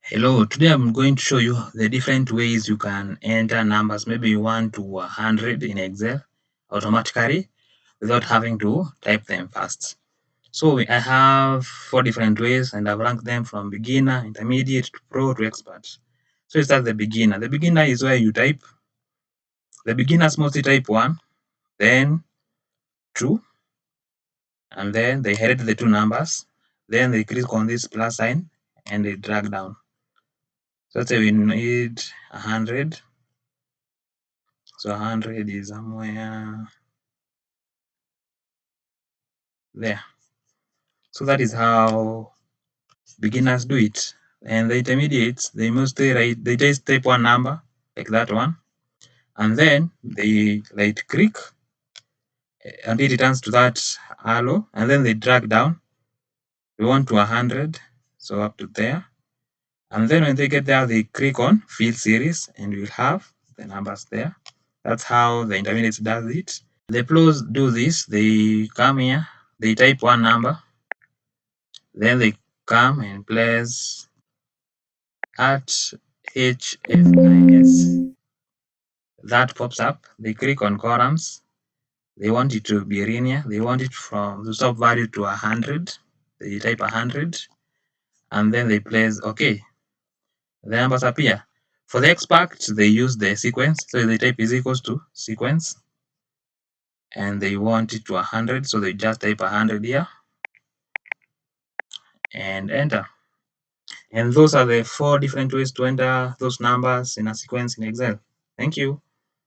Hello, today I'm going to show you the different ways you can enter numbers, maybe 1 to 100 in Excel automatically without having to type them first. So I have 4 different ways and I've ranked them from beginner, intermediate to pro to expert. So it's at the beginner. The beginner is where you type. The beginners mostly type 1, then 2, and then they head the 2 numbers. Then they click on this plus sign and they drag down. So let's say we need 100. So 100 is somewhere there. So that is how beginners do it. And the intermediates, they mostly they just type one number like that one, and then they right click and it returns to that arrow, and then they drag down. We want to 100, so up to there. And then when they get there, they click on fill series and we'll have the numbers there. That's how the intermediates does it. The pros do this. They come here, they type one number, then they come and place ALT+H+F+I+S. That pops up. They click on columns. They want it to be linear. They want it from the top value to 100. They type 100 and then they place OK. The numbers appear. For the expert, they use the sequence. So they type is equals to sequence and they want it to 100. So they just type 100 here and enter. And those are the 4 different ways to enter those numbers in a sequence in Excel. Thank you.